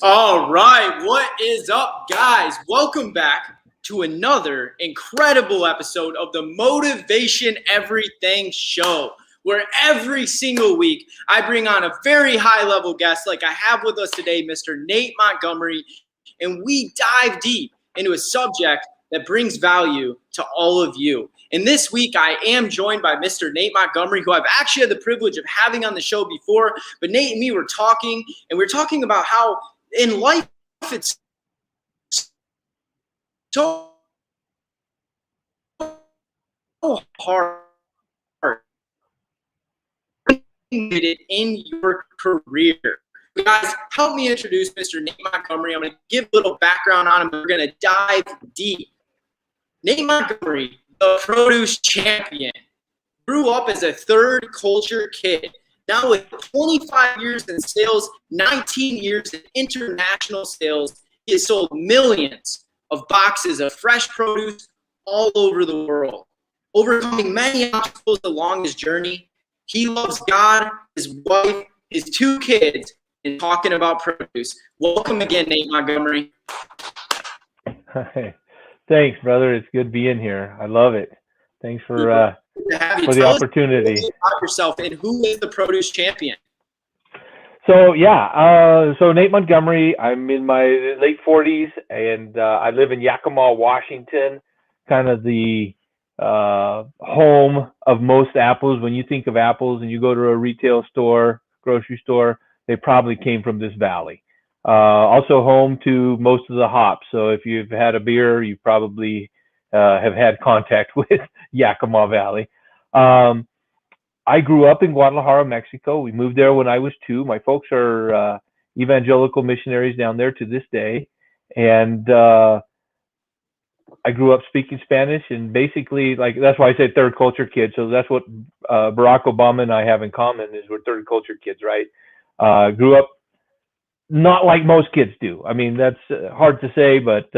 All right, what is up, guys? Welcome back to another incredible episode of the Motivation Everything Show, where every single week I bring on a very high-level guest like I have with us today, Mr. Nate Montgomery, and we dive deep into a subject that brings value to all of you. And this week, I am joined by Mr. Nate Montgomery, who I've actually had the privilege of having on the show before. But Nate and me were talking, and we're talking about how in life it's so hard it in your career. Guys, help me introduce Mr. Nate Montgomery. I'm going to give a little background on him. We're going to dive deep. Nate Montgomery, the produce champion, grew up as a third culture kid. Now with 25 years in sales, 19 years in international sales, he has sold millions of boxes of fresh produce all over the world. Overcoming many obstacles along his journey, he loves God, his wife, his two kids, and talking about produce. Welcome again, Nate Montgomery. Hi. Thanks, brother. It's good being here. I love it. Thanks for the opportunity. About yourself and who is the produce champion? So Nate Montgomery. I'm in my late 40s, and I live in Yakima, Washington, kind of the home of most apples. When you think of apples and you go to a retail store, grocery store, they probably came from this valley. Also home to most of the hops. So if you've had a beer, you probably have had contact with Yakima Valley. I grew up in Guadalajara, Mexico. We moved there when I was 2. My folks are evangelical missionaries down there to this day. And I grew up speaking Spanish, and basically, that's why I said third culture kid. So that's what Barack Obama and I have in common, is we're third culture kids, right? Grew up not like most kids do. I mean, that's hard to say, but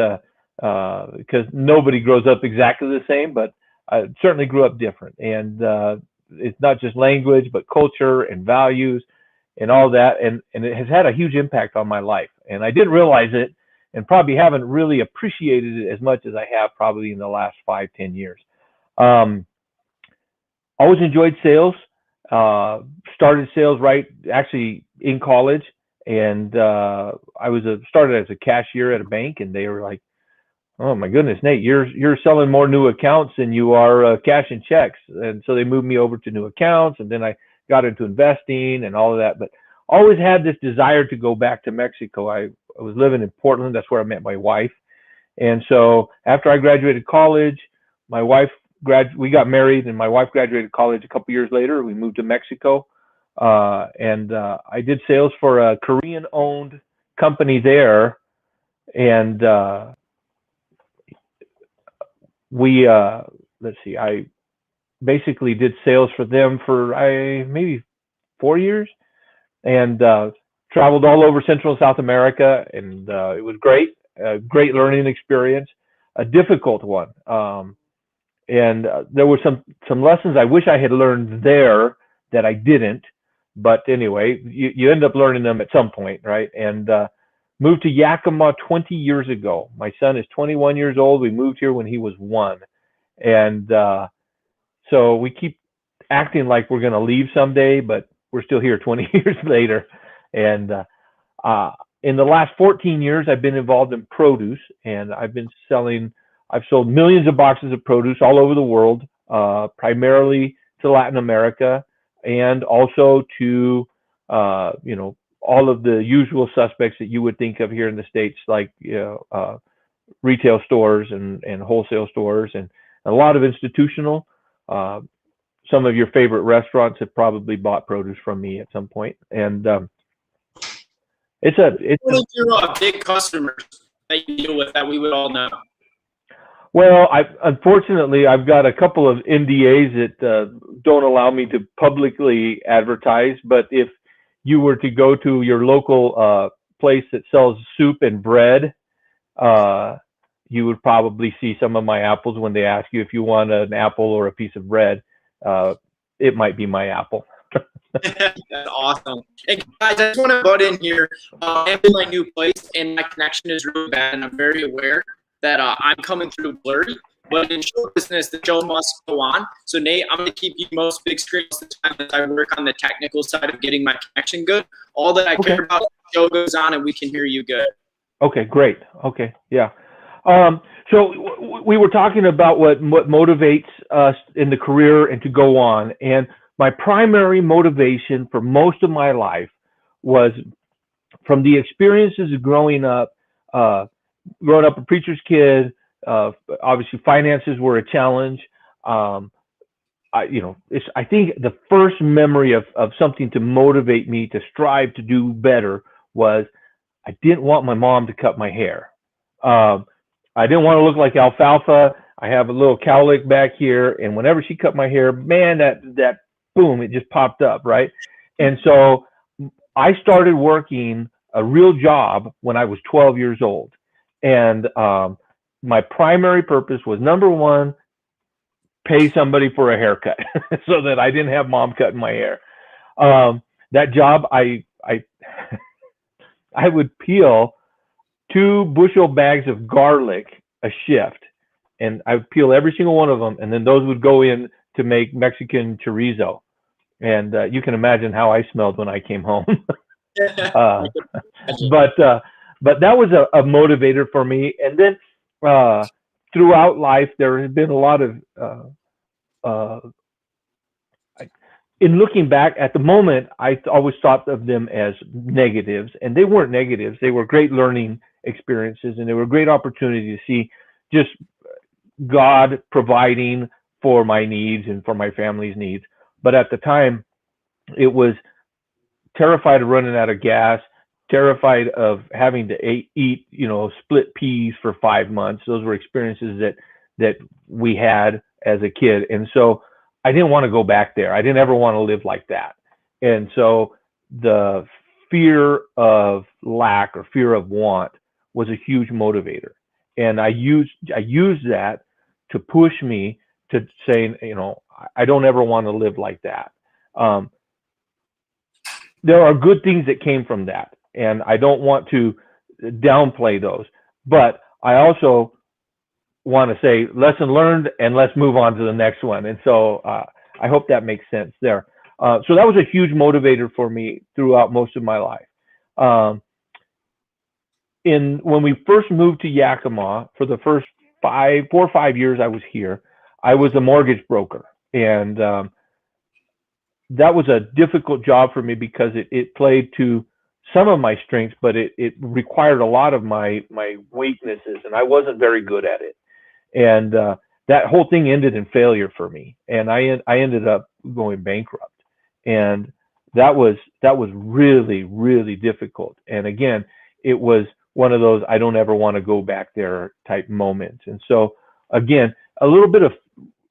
because nobody grows up exactly the same, but I certainly grew up different. And it's not just language, but culture and values and all that. And it has had a huge impact on my life. And I didn't realize it, and probably haven't really appreciated it as much as I have probably in the last 5-10 years. Always enjoyed sales. Started sales actually in college. And I started as a cashier at a bank, and they were like, "Oh my goodness, Nate, you're selling more new accounts than you are cashing checks." And so they moved me over to new accounts, and then I got into investing and all of that. But always had this desire to go back to Mexico. I was living in Portland. That's where I met my wife. And so after I graduated college, we got married, and my wife graduated college a couple years later. We moved to Mexico. And I did sales for a Korean-owned company there, and I basically did sales for them for maybe 4 years, and traveled all over Central and South America, and it was great, a great learning experience, a difficult one, and there were some lessons I wish I had learned there that I didn't. But anyway, you end up learning them at some point, right? And moved to Yakima 20 years ago. My son is 21 years old. We moved here when he was 1. And so we keep acting like we're going to leave someday, but we're still here 20 years later. And in the last 14 years, I've been involved in produce, and I've sold millions of boxes of produce all over the world, primarily to Latin America, and also to all of the usual suspects that you would think of here in the States, like retail stores and wholesale stores, and a lot of institutional. Some of your favorite restaurants have probably bought produce from me at some point, and it's your big customers that you deal with that we would all know. Well, unfortunately, I've got a couple of NDAs that don't allow me to publicly advertise. But if you were to go to your local place that sells soup and bread, you would probably see some of my apples when they ask you if you want an apple or a piece of bread. It might be my apple. That's awesome. And guys, I just want to butt in here. I'm in my new place, and my connection is really bad, and I'm very aware that I'm coming through blurry. But in show business, the show must go on. So, Nate, I'm going to keep you most big screen most of the time as I work on the technical side of getting my connection good. All that I care about, the show goes on, and we can hear you good. Okay, great. Okay, yeah. So we were talking about what motivates us in the career and to go on. And my primary motivation for most of my life was from the experiences of growing up a preacher's kid. Obviously, finances were a challenge. I think the first memory of something to motivate me to strive to do better was I didn't want my mom to cut my hair. I didn't want to look like alfalfa. I have a little cowlick back here, and whenever she cut my hair, man, that boom, it just popped up, right? And so I started working a real job when I was 12 years old, and my primary purpose was, number one, pay somebody for a haircut so that I didn't have mom cutting my hair. That job, I would peel 2 bushel bags of garlic a shift, and I would peel every single one of them, and then those would go in to make Mexican chorizo. And you can imagine how I smelled when I came home. But that was a motivator for me. And then throughout life, there has been a lot of in looking back at the moment, I always thought of them as negatives, and they weren't negatives. They were great learning experiences, and they were a great opportunity to see just God providing for my needs and for my family's needs. But at the time, it was terrified of running out of gas, terrified of having to eat, split peas for 5 months. Those were experiences that we had as a kid, and so I didn't want to go back there. I didn't ever want to live like that. And so the fear of lack or fear of want was a huge motivator. And I used that to push me to saying, I don't ever want to live like that. There are good things that came from that, and I don't want to downplay those. But I also want to say lesson learned, and let's move on to the next one. And so I hope that makes sense there. So that was a huge motivator for me throughout most of my life. When we first moved to Yakima, for the first 4 or 5 years I was here, I was a mortgage broker, and that was a difficult job for me because it played to some of my strengths, but it required a lot of my weaknesses, and I wasn't very good at it. And that whole thing ended in failure for me, and I ended up going bankrupt, and that was really, really difficult. And again, it was one of those I don't ever want to go back there type moments. And so again, a little bit of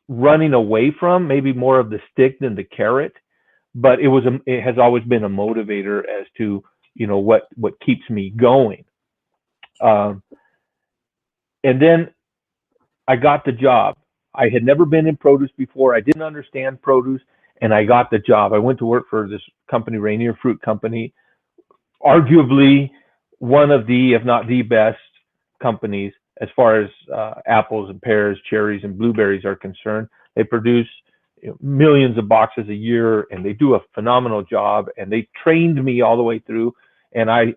running away from, maybe more of the stick than the carrot, but it has always been a motivator as to what keeps me going. And then I got the job. I had never been in produce before. I didn't understand produce, and I got the job. I went to work for this company, Rainier Fruit Company, arguably one of the, if not the best companies as far as apples and pears, cherries, and blueberries are concerned. They produce millions of boxes a year, and they do a phenomenal job, and they trained me all the way through. And I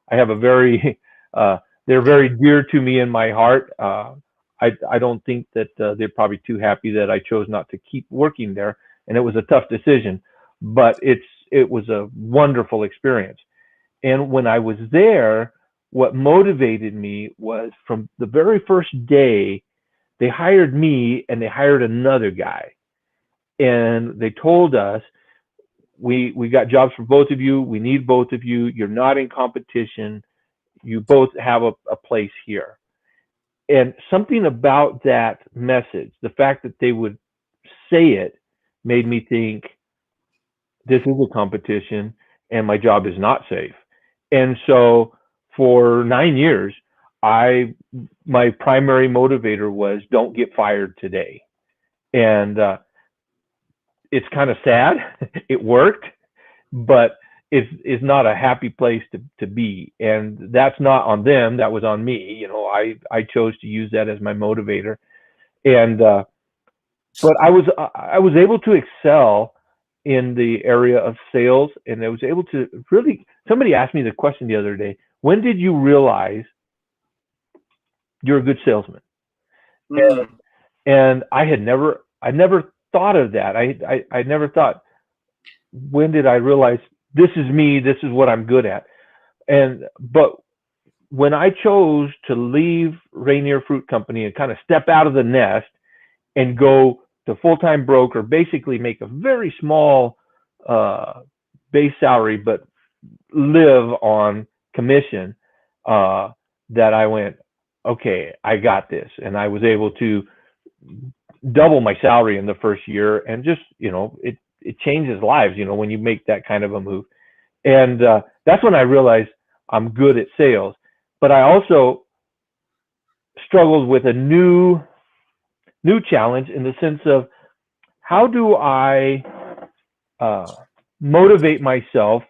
have a very, they're very dear to me in my heart. I don't think that they're probably too happy that I chose not to keep working there, and it was a tough decision, but it was a wonderful experience. And when I was there, what motivated me was from the very first day, they hired me and they hired another guy, and they told us, we got jobs for both of you. We need both of you. You're not in competition. You both have a place here. And something about that message, the fact that they would say it, made me think this is a competition and my job is not safe. And so for 9 years, my primary motivator was don't get fired today. And it's kind of sad. It worked, but it's not a happy place to be. And that's not on them. That was on me. You know, I chose to use that as my motivator. And, but I was able to excel in the area of sales, and I was able to really, somebody asked me the question the other day, when did you realize you're a good salesman? And I never thought of that. I never thought, when did I realize this is me, this is what I'm good at? But when I chose to leave Rainier Fruit Company and kind of step out of the nest and go to full-time broker, basically make a very small base salary, but live on commission, that I went, okay, I got this. And I was able to double my salary in the first year, and just, you know, it changes lives, you know, when you make that kind of a move. And that's when I realized I'm good at sales. But I also struggled with a new challenge, in the sense of, how do I motivate myself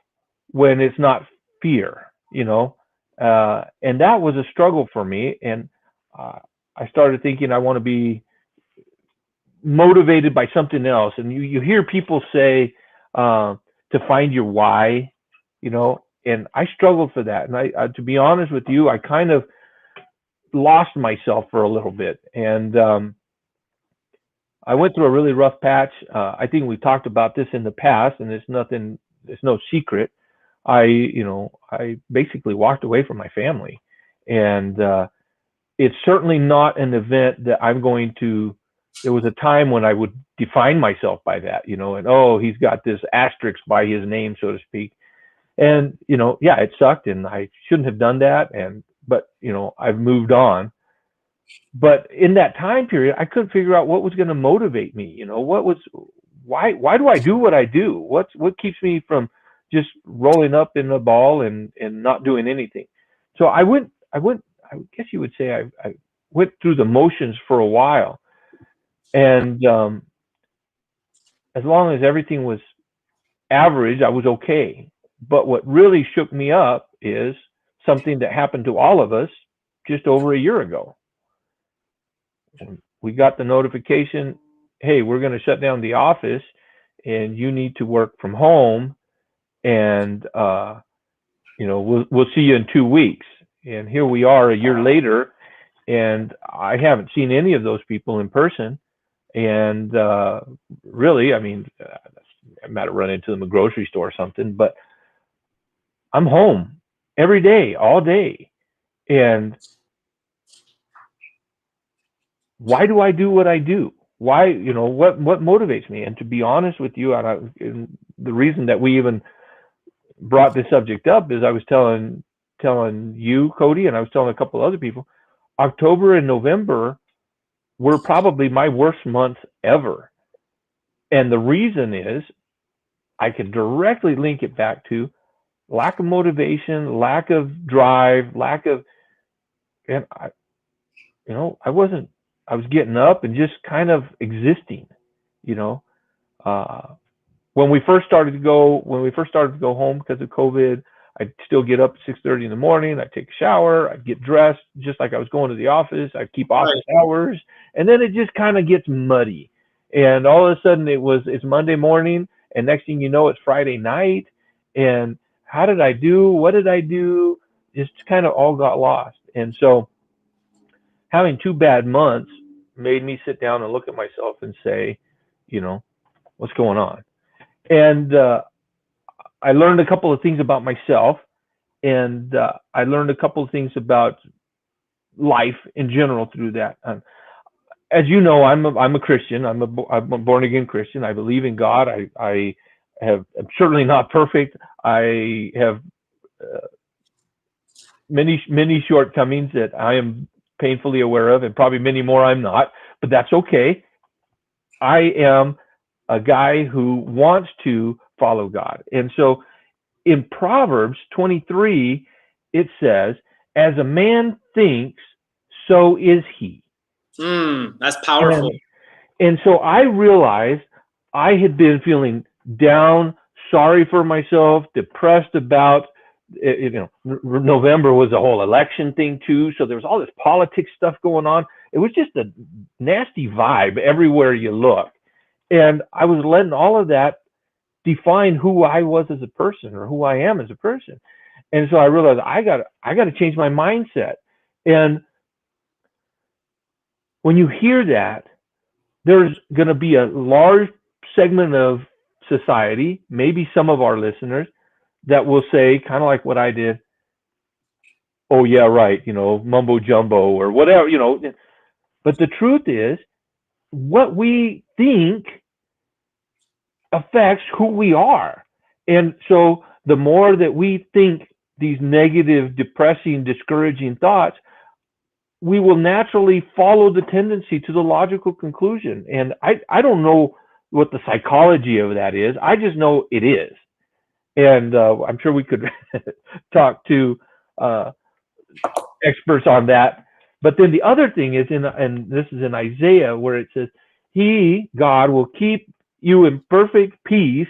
when it's not fear, you know? And that was a struggle for me. And I started thinking, I want to be motivated by something else. And you hear people say, to find your why, you know, and I struggled for that. And I to be honest with you, I kind of lost myself for a little bit. And I went through a really rough patch. I think we talked about this in the past, and it's no secret. I basically walked away from my family, and it's certainly not an event that I'm going to. There was a time when I would define myself by that, you know, and, oh, he's got this asterisk by his name, so to speak. And, you know, yeah, it sucked, and I shouldn't have done that. But, you know, I've moved on. But in that time period, I couldn't figure out what was going to motivate me. You know, why do I do what I do? What keeps me from just rolling up in the ball and not doing anything? So I guess you would say I went through the motions for a while. And as long as everything was average, I was okay. But what really shook me up is something that happened to all of us just over a year ago. We got the notification, hey, we're going to shut down the office, and you need to work from home, and you know, we'll see you in 2 weeks. And here we are a year later, and I haven't seen any of those people in person. And really, I mean, I might have run into them at a grocery store or something, but I'm home every day, all day. And why do I do what I do? Why, you know, what motivates me? And to be honest with you, and the reason that we even brought this subject up is I was telling you, Cody, and I was telling a couple other people, October and November were probably my worst months ever. And the reason is, I can directly link it back to lack of motivation, lack of drive, and I was getting up and just kind of existing, you know. When we first started to go home because of COVID, I'd still get up at 6:30 in the morning. I'd take a shower. I'd get dressed just like I was going to the office. I'd keep office hours, and then it just kind of gets muddy. And all of a sudden, it's Monday morning, and next thing you know, it's Friday night. And how did I do? What did I do? Just kind of all got lost. And so, having 2 bad months made me sit down and look at myself and say, you know, what's going on? And I learned a couple of things about myself, and I learned a couple of things about life in general through that. As you know, I'm a Christian. I'm a born again Christian. I believe in God. I'm certainly not perfect. I have many shortcomings that I am painfully aware of, and probably many more I'm not, but that's okay. I am a guy who wants to follow God. And so in Proverbs 23, it says, as a man thinks, so is he. That's powerful. And so I realized I had been feeling down, sorry for myself, depressed about, November was a whole election thing too. So there was all this politics stuff going on. It was just a nasty vibe everywhere you look. And I was letting all of that define who I was as a person or who I am as a person. And so I realized I got to change my mindset. And when you hear that, there's going to be a large segment of society, maybe some of our listeners, that will say, kind of like what I did, oh yeah, right, mumbo jumbo or whatever, But the truth is, what we think affects who we are. And so the more that we think these negative, depressing, discouraging thoughts, we will naturally follow the tendency to the logical conclusion. And I don't know what the psychology of that is. I just know it is. And I'm sure we could talk to experts on that. But then the other thing is, and this is in Isaiah, where it says, He, God, will keep you in perfect peace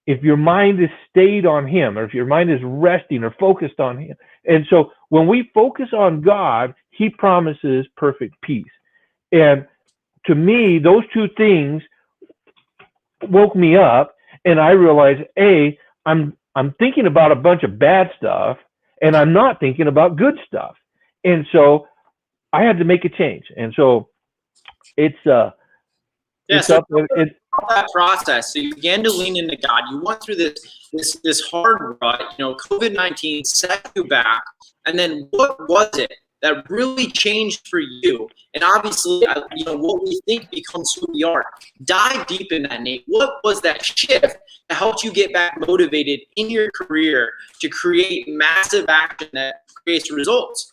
if your mind is stayed on Him, or if your mind is resting or focused on Him. And so when we focus on God, He promises perfect peace. And to me, those two things woke me up, and I realized, I'm thinking about a bunch of bad stuff, and I'm not thinking about good stuff. And so I had to make a change. And so it's that process. So you began to lean into God. You went through this hard rut. COVID-19 set you back. And then what was it that really changed for you? And obviously, what we think becomes who we are. Dive deep in that, Nate. What was that shift that helped you get back motivated in your career to create massive action that creates results?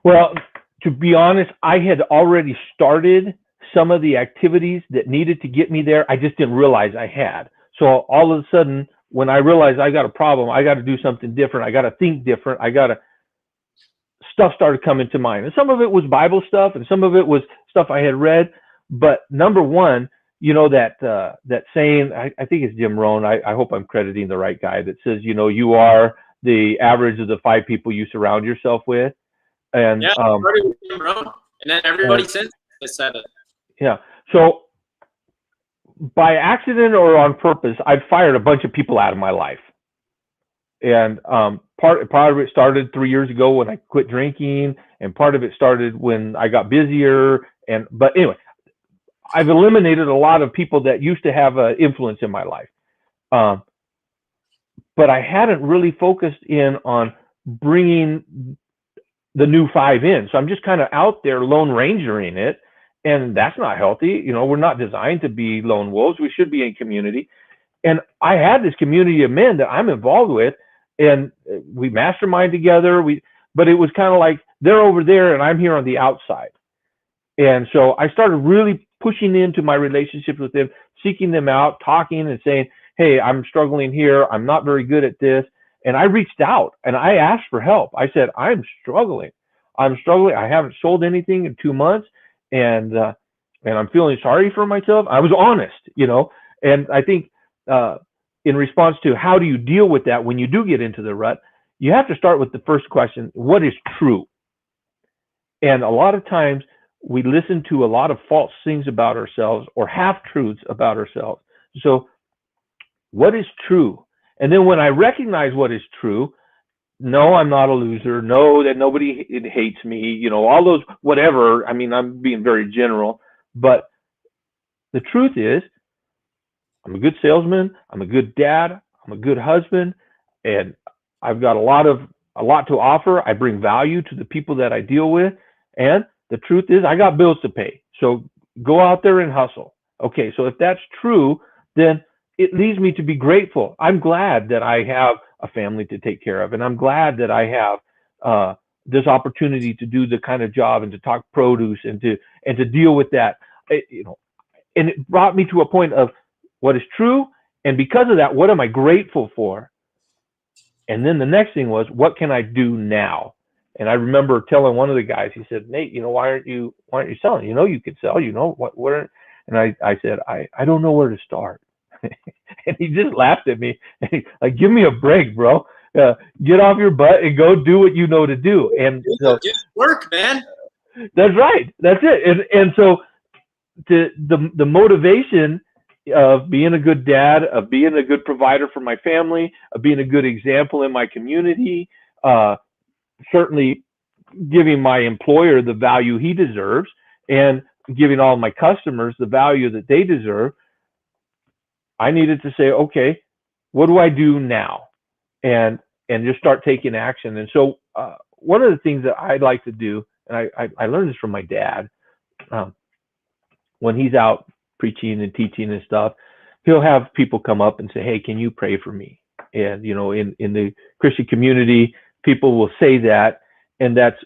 Well, to be honest, I had already started some of the activities that needed to get me there. I just didn't realize I had. So all of a sudden, when I realized I got a problem, I got to do something different. I got to think different. Stuff started coming to mind. And some of it was Bible stuff, and some of it was stuff I had read. But number one, that saying, I think it's Jim Rohn. I hope I'm crediting the right guy, that says, you are the average of the 5 people you surround yourself with. And yeah, started with Jim Rohn, and then everybody since has said it. Yeah. So by accident or on purpose, I've fired a bunch of people out of my life. And part of it started 3 years ago when I quit drinking, and part of it started when I got busier. But anyway, I've eliminated a lot of people that used to have an influence in my life. But I hadn't really focused in on bringing the new 5 in. So I'm just kind of out there lone rangering it. And that's not healthy. We're not designed to be lone wolves. We should be in community. And I had this community of men that I'm involved with, and we mastermind together. But it was kind of like they're over there and I'm here on the outside. And so I started really pushing into my relationships with them, seeking them out, talking and saying, hey, I'm struggling here. I'm not very good at this. And I reached out and I asked for help. I said, I'm struggling. I haven't sold anything in 2 months. And I'm feeling sorry for myself. I was honest, and I think in response to how do you deal with that when you do get into the rut, you have to start with the first question: what is true? And a lot of times we listen to a lot of false things about ourselves or half-truths about ourselves. So what is true? And then when I recognize what is true, no, I'm not a loser. No, that nobody hates me. All those whatever. I mean, I'm being very general, but the truth is, I'm a good salesman. I'm a good dad. I'm a good husband, and I've got a lot to offer. I bring value to the people that I deal with, and the truth is, I got bills to pay. So go out there and hustle. Okay, so if that's true, then it leads me to be grateful. I'm glad that I have a family to take care of, and I'm glad that I have this opportunity to do the kind of job and to talk produce and to deal with that. And it brought me to a point of what is true, and because of that, what am I grateful for? And then the next thing was, what can I do now? And I remember telling one of the guys, he said, Nate, why aren't you selling? You could sell. And I said, I don't know where to start. And he just laughed at me. Like, give me a break, bro. Get off your butt and go do what you know to do. And so just work, man. That's right. That's it. And so the motivation of being a good dad, of being a good provider for my family, of being a good example in my community, certainly giving my employer the value he deserves, and giving all my customers the value that they deserve. I needed to say, okay, what do I do now? And just start taking action. And so one of the things that I'd like to do, and I learned this from my dad, when he's out preaching and teaching and stuff, he'll have people come up and say, hey, can you pray for me? And, you know, in the Christian community, people will say that. And that's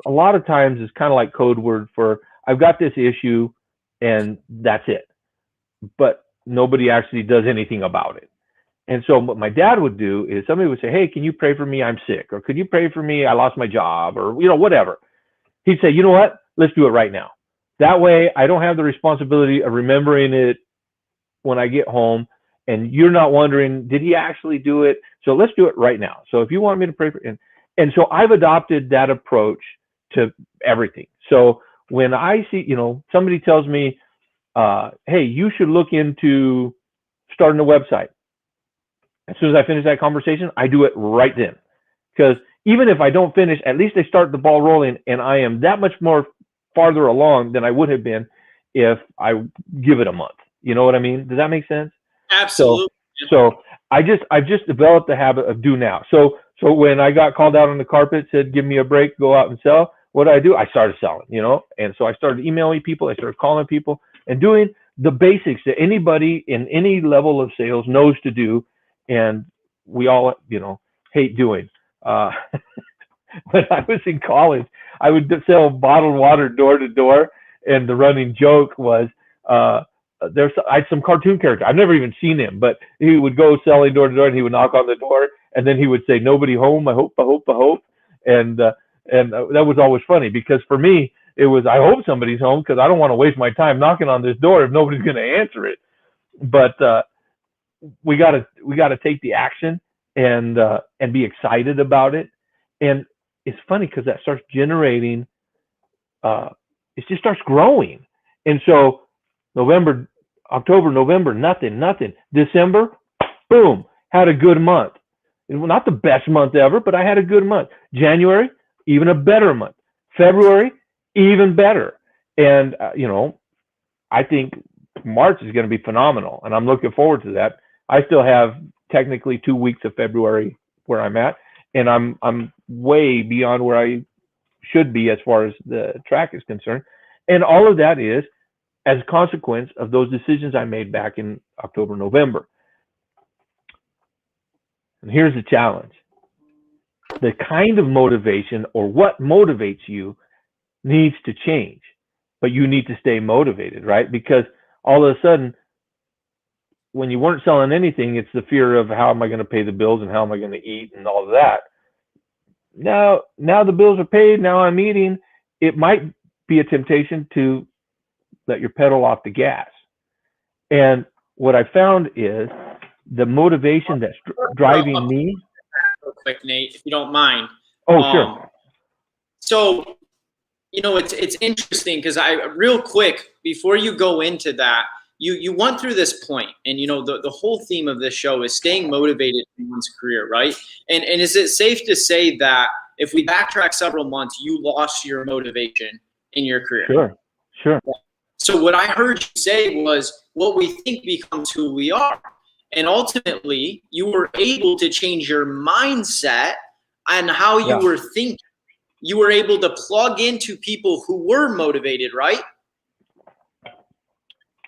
a lot of times is kind of like code word for, I've got this issue and that's it. But nobody actually does anything about it. And so what my dad would do is somebody would say, hey, can you pray for me? I'm sick. Or could you pray for me? I lost my job, or, you know, whatever. He'd say, you know what? Let's do it right now. That way I don't have the responsibility of remembering it when I get home, and you're not wondering, did he actually do it? So let's do it right now. So if you want me to pray for, and so I've adopted that approach to everything. So when I see, you know, somebody tells me, hey, you should look into starting a website. As soon as I finish that conversation, I do it right then. Because even if I don't finish, at least I start the ball rolling, and I am that much more farther along than I would have been if I give it a month. You know what I mean? Does that make sense? Absolutely. So I've just developed the habit of do now. So when I got called out on the carpet, said, give me a break, go out and sell, what did I do? I started selling, you know? And so I started emailing people, I started calling people, and doing the basics that anybody in any level of sales knows to do. And we all, you know, hate doing. When I was in college, I would sell bottled water door to door, and the running joke was, I had some cartoon character. I've never even seen him, but he would go selling door to door, and he would knock on the door, and then he would say, nobody home, I hope, I hope, I hope. And that was always funny, because for me, it was, I hope somebody's home, because I don't want to waste my time knocking on this door if nobody's going to answer it. But we gotta take the action and be excited about it. And it's funny because that starts generating, it just starts growing. And so October, November, nothing. December, boom, had a good month. Not the best month ever, but I had a good month. January, even a better month. February, even better. And you know, I think March is going to be phenomenal, and I'm looking forward to that. I still have technically 2 weeks of February where I'm at, and I'm way beyond where I should be as far as the track is concerned. And all of that is as a consequence of those decisions I made back in October, November. And here's the challenge. The kind of motivation, or what motivates you, needs to change, but you need to stay motivated, right? Because all of a sudden, when you weren't selling anything, it's the fear of how am I going to pay the bills and how am I going to eat and all of that. Now the bills are paid. Now I'm eating. It might be a temptation to let your pedal off the gas. And what I found is the motivation that's driving me. Real quick, Nate, if you don't mind. Oh, sure. So, you know, it's interesting because real quick, before you go into that, you went through this point, and you know the whole theme of this show is staying motivated in one's career, right? And is it safe to say that if we backtrack several months, you lost your motivation in your career? Sure. So what I heard you say was, what we think becomes who we are, and ultimately you were able to change your mindset and how you were thinking. You were able to plug into people who were motivated, right?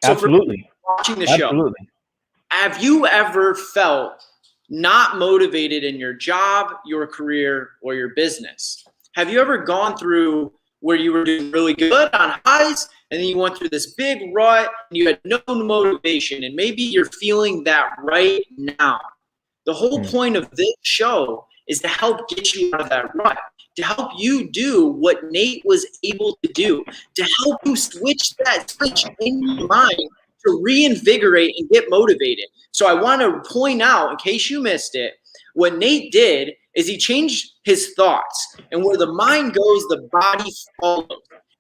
So Absolutely. For watching the show, have you ever felt not motivated in your job, your career, or your business? Have you ever gone through where you were doing really good on highs, and then you went through this big rut and you had no motivation, and maybe you're feeling that right now? The whole point of this show is to help get you out of that rut, to help you do what Nate was able to do, to help you switch that switch in your mind to reinvigorate and get motivated. So I want to point out, in case you missed it, what Nate did is he changed his thoughts. And where the mind goes, the body follows.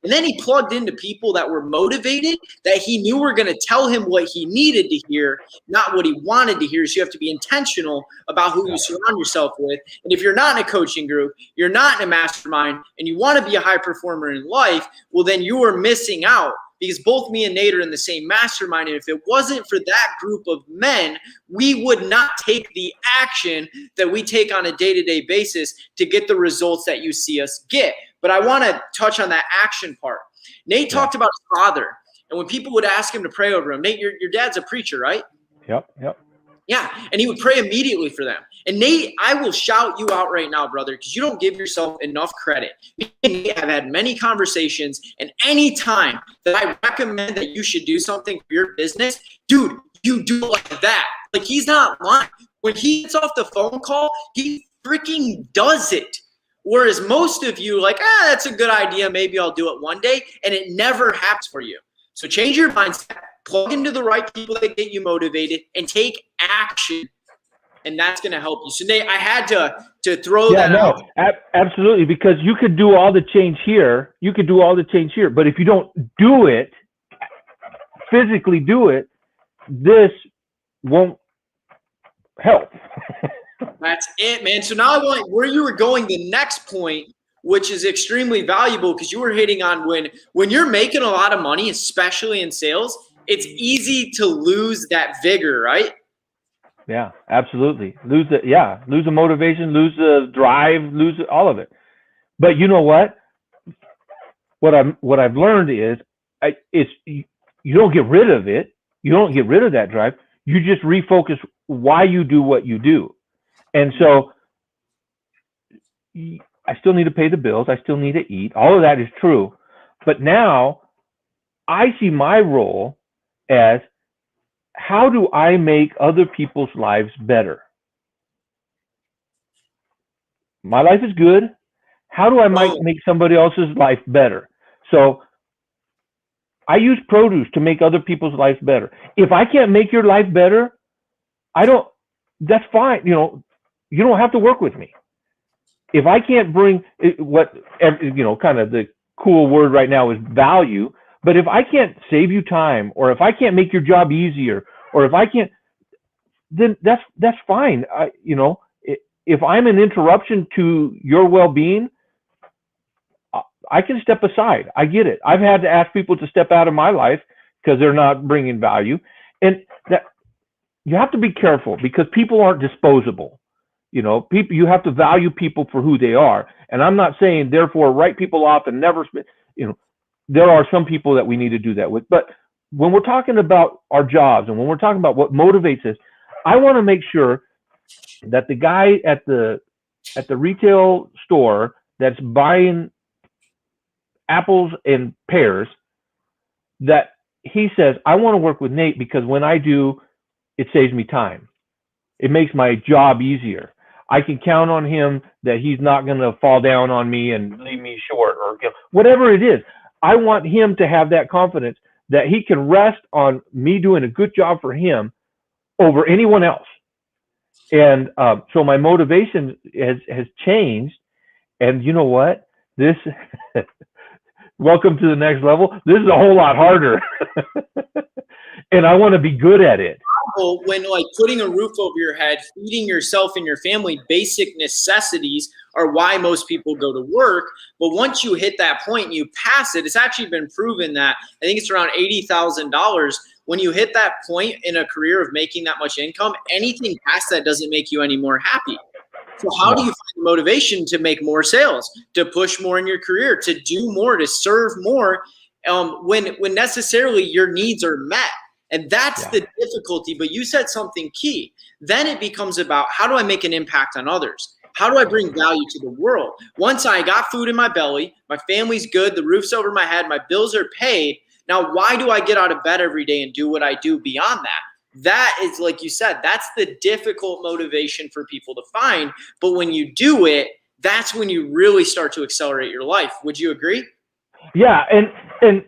And then he plugged into people that were motivated, that he knew were going to tell him what he needed to hear, not what he wanted to hear. So you have to be intentional about who you surround yourself with. And if you're not in a coaching group, you're not in a mastermind, and you want to be a high performer in life, well, then you are missing out. Because both me and Nate are in the same mastermind. And if it wasn't for that group of men, we would not take the action that we take on a day-to-day basis to get the results that you see us get. But I want to touch on that action part. Nate talked about his father. And when people would ask him to pray over him, Nate, your dad's a preacher, right? Yep. Yeah, and he would pray immediately for them. And Nate, I will shout you out right now, brother, because you don't give yourself enough credit. Me and Nate have had many conversations, and any time that I recommend that you should do something for your business, dude, you do it like that. Like, he's not lying. When he gets off the phone call, he freaking does it. Whereas most of you like, that's a good idea. Maybe I'll do it one day, and it never happens for you. So change your mindset. Plug into the right people that get you motivated and take action, and that's going to help you. So, Nate, I had to throw that out. Absolutely, because you could do all the change here. But if you don't do it, physically do it, this won't help. That's it, man. So now I want where you were going the next point, which is extremely valuable, because you were hitting on when you're making a lot of money, especially in sales, it's easy to lose that vigor, right? Yeah, absolutely. Lose the motivation, lose the drive, lose all of it. But you know what? What I've learned is you don't get rid of it. You don't get rid of that drive. You just refocus why you do what you do. And so I still need to pay the bills. I still need to eat. All of that is true. But now I see my role as, how do I make other people's lives better? My life is good. How do I make somebody else's life better? So I use produce to make other people's lives better. If I can't make your life better, that's fine. You don't have to work with me. If I can't bring kind of the cool word right now is value. But if I can't save you time, or if I can't make your job easier, or if I can't, then that's fine. If I'm an interruption to your well-being, I can step aside. I get it. I've had to ask people to step out of my life because they're not bringing value, and that you have to be careful, because people aren't disposable. People, you have to value people for who they are. And I'm not saying therefore write people off and never. There are some people that we need to do that with. But when we're talking about our jobs and when we're talking about what motivates us, I want to make sure that the guy at the retail store that's buying apples and pears, that he says, I want to work with Nate because when I do, it saves me time. It makes my job easier. I can count on him that he's not going to fall down on me and leave me short, or whatever it is. I want him to have that confidence that he can rest on me doing a good job for him over anyone else. And so my motivation has changed. And you know what? This, welcome to the next level. This is a whole lot harder. And I want to be good at it. When putting a roof over your head, feeding yourself and your family, basic necessities are why most people go to work. But once you hit that point and you pass it, it's actually been proven that I think it's around $80,000. When you hit that point in a career of making that much income, anything past that doesn't make you any more happy. So how do you find the motivation to make more sales, to push more in your career, to do more, to serve more, when necessarily your needs are met? And that's the difficulty. But you said something key. Then it becomes about, how do I make an impact on others? How do I bring value to the world? Once I got food in my belly, my family's good, the roof's over my head, my bills are paid. Now, why do I get out of bed every day and do what I do beyond that? That is, like you said, that's the difficult motivation for people to find. But when you do it, that's when you really start to accelerate your life. Would you agree? Yeah. And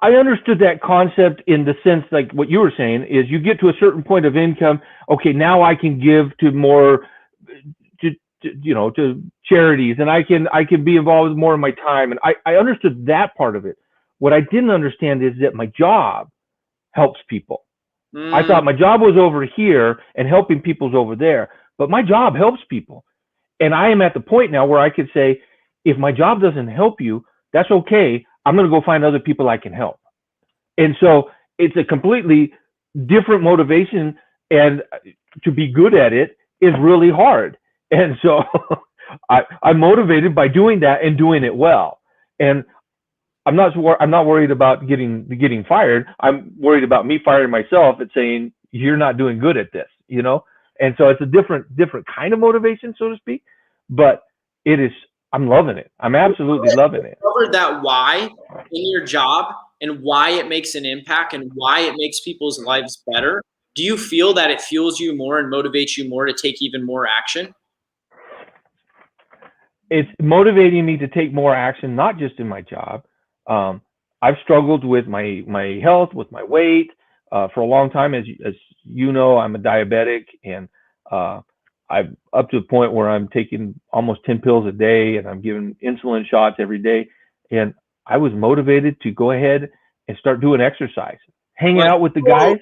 I understood that concept in the sense, like what you were saying is you get to a certain point of income. Okay, now I can give to more, to charities, and I can be involved with more of my time. And I understood that part of it. What I didn't understand is that my job helps people. I thought my job was over here and helping people's over there, but my job helps people. And I am at the point now where I could say, if my job doesn't help you, that's okay. I'm going to go find other people I can help. And so it's a completely different motivation, and to be good at it is really hard. And so I'm motivated by doing that and doing it well. And I'm not worried about getting fired. I'm worried about me firing myself and saying, you're not doing good at this, And so it's a different kind of motivation, so to speak, but I'm loving it. I'm absolutely loving it. Covered that why in your job and why it makes an impact and why it makes people's lives better. Do you feel that it fuels you more and motivates you more to take even more action? It's motivating me to take more action, not just in my job. I've struggled with my health, with my weight for a long time. As you know, I'm a diabetic, and I'm up to the point where I'm taking almost 10 pills a day, and I'm giving insulin shots every day. And I was motivated to go ahead and start doing exercise, hanging out with the guys.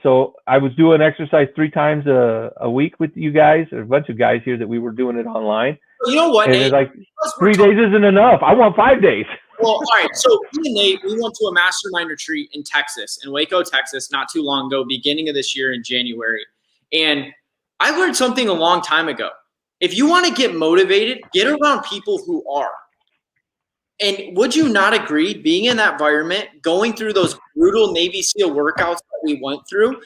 So I was doing exercise 3 times a week with you guys, a bunch of guys here that we were doing it online. You know what, and Nate? It's like 3 days isn't enough. I want 5 days. Well, all right. So me and Nate, we went to a mastermind retreat in Texas, in Waco, Texas, not too long ago, beginning of this year in January. And I learned something a long time ago. If you want to get motivated, get around people who are. And would you not agree, being in that environment, going through those brutal Navy SEAL workouts that we went through,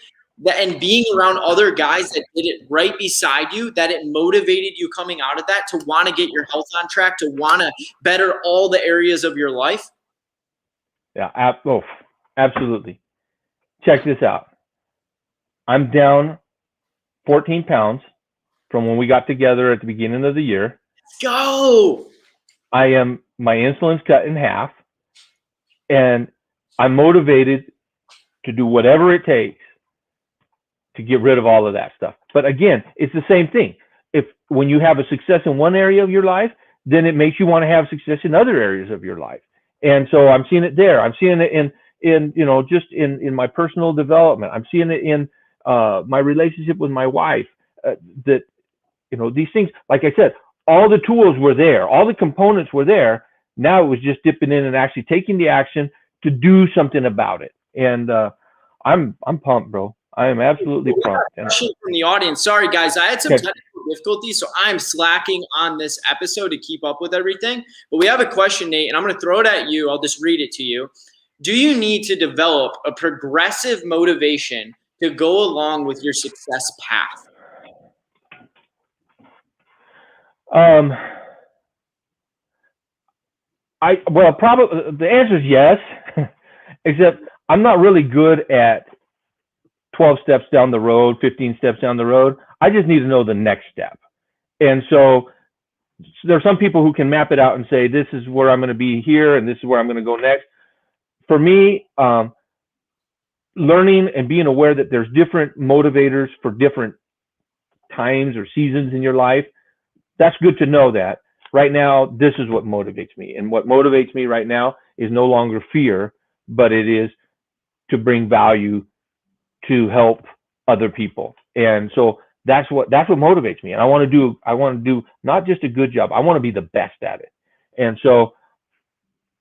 and being around other guys that did it right beside you, that it motivated you coming out of that to want to get your health on track, to want to better all the areas of your life? Yeah, absolutely. Check this out. I'm down 14 pounds from when we got together at the beginning of the year. Let's go. My insulin's cut in half, and I'm motivated to do whatever it takes to get rid of all of that stuff. But again, it's the same thing. When you have a success in one area of your life, then it makes you want to have success in other areas of your life. And so I'm seeing it there. I'm seeing it in my personal development. I'm seeing it in my relationship with my wife. These things, like I said, all the tools were there, all the components were there. Now it was just dipping in and actually taking the action to do something about it. And I'm pumped, bro. I am absolutely pumped. Question from the audience. Sorry, guys, I had some technical difficulties, so I'm slacking on this episode to keep up with everything. But we have a question, Nate, and I'm going to throw it at you. I'll just read it to you. Do you need to develop a progressive motivation to go along with your success path? Probably the answer is yes, except I'm not really good at 12 steps down the road, 15 steps down the road. I just need to know the next step. And so there are some people who can map it out and say, this is where I'm going to be here, and this is where I'm going to go next. For me, learning and being aware that there's different motivators for different times or seasons in your life, that's good to know that. Right now, this is what motivates me. And what motivates me right now is no longer fear, but it is to bring value, to help other people. And so that's what motivates me. And I want to do not just a good job. I want to be the best at it. And so,